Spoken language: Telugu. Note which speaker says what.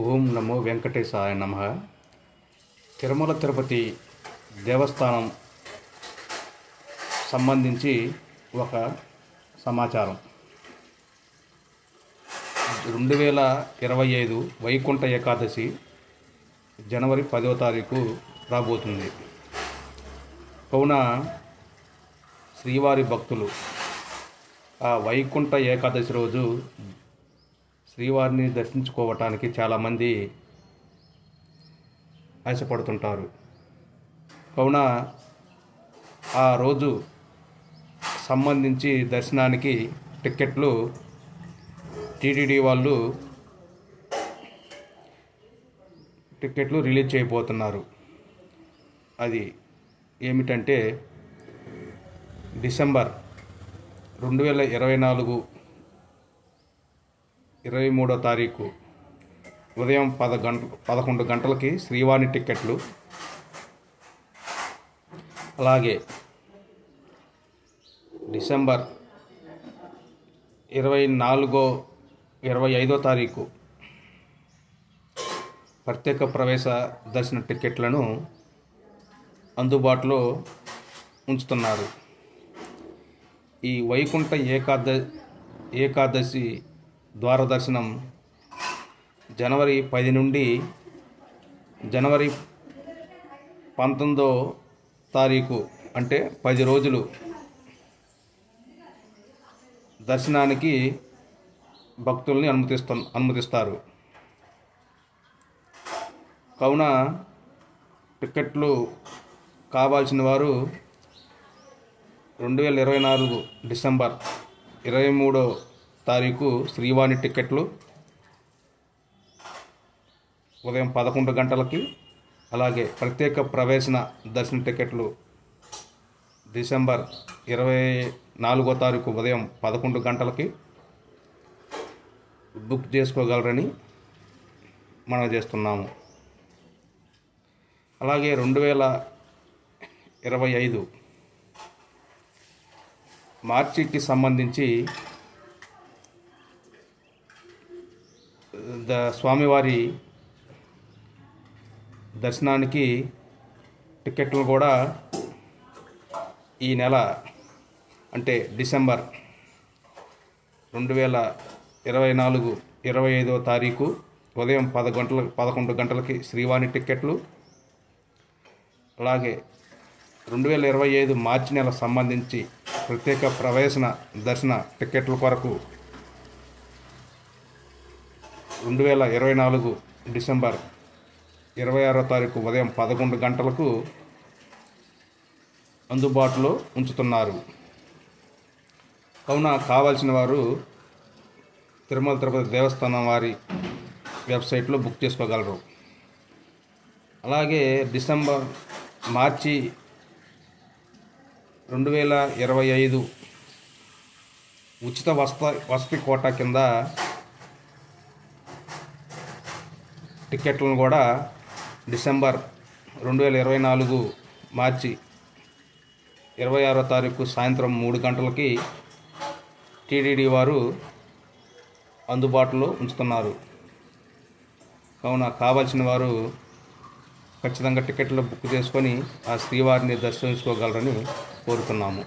Speaker 1: ఓం నమో వెంకటేశాయ నమః. తిరుమల తిరుపతి దేవస్థానం సంబంధించి ఒక సమాచారం. 2025 వైకుంఠ ఏకాదశి జనవరి 10వ తారీఖు రాబోతుంది. కావున శ్రీవారి భక్తులు ఆ వైకుంఠ ఏకాదశి రోజు శ్రీవారిని దర్శించుకోవటానికి చాలామంది ఆశపడుతుంటారు. కావున ఆ రోజు సంబంధించి దర్శనానికి టిక్కెట్లు టీటీడీ వాళ్ళు టిక్కెట్లు రిలీజ్ చేయబోతున్నారు. అది ఏమిటంటే డిసెంబర్ 2024 23వ తారీఖు ఉదయం 11 గంటలకి శ్రీవాణి టిక్కెట్లు, అలాగే డిసెంబర్ 25వ తారీఖు ప్రత్యేక ప్రవేశ దర్శన టిక్కెట్లను అందుబాటులో ఉంచుతున్నారు. ఈ వైకుంఠ ఏకాదశి ద్వార దర్శనం జనవరి 10 నుండి జనవరి 19వ తారీఖు అంటే 10 రోజులు దర్శనానికి భక్తుల్ని అనుమతిస్తారు. కావున టిక్కెట్లు కావాల్సిన వారు 2024 డిసెంబర్ 23వ తారీఖు శ్రీవాణి టిక్కెట్లు ఉదయం 11 గంటలకి, అలాగే ప్రత్యేక ప్రవేశన దర్శన టిక్కెట్లు డిసెంబర్ 24వ తారీఖు ఉదయం 11 గంటలకి బుక్ చేసుకోగలరని మనం చేస్తున్నాము. అలాగే 2025 మార్చికి సంబంధించి స్వామివారి దర్శనానికి టిక్కెట్లు కూడా ఈ నెల అంటే డిసెంబర్ 2024 25వ తారీఖు ఉదయం 11 గంటలకి శ్రీవాణి టిక్కెట్లు, అలాగే 2025 మార్చి నెల సంబంధించి ప్రత్యేక ప్రవేశన దర్శన టిక్కెట్ల కొరకు 2024 డిసెంబర్ 26వ తారీఖు ఉదయం 11 గంటలకు అందుబాటులో ఉంచుతున్నారు. కావున కావాల్సిన వారు తిరుమల తిరుపతి దేవస్థానం వారి వెబ్సైట్లో బుక్ చేసుకోగలరు. అలాగే మార్చి 2025 ఉచిత వసతి కోటా కింద టిక్కెట్లను కూడా డిసెంబర్ 2024 మార్చి 26వ తారీఖు సాయంత్రం 3 గంటలకి టీటీడీ వారు అందుబాటులో ఉంచుతున్నారు. కావున కావాల్సిన వారు ఖచ్చితంగా టిక్కెట్లు బుక్ చేసుకొని ఆ శ్రీవారిని దర్శించుకోగలరని కోరుతున్నాము.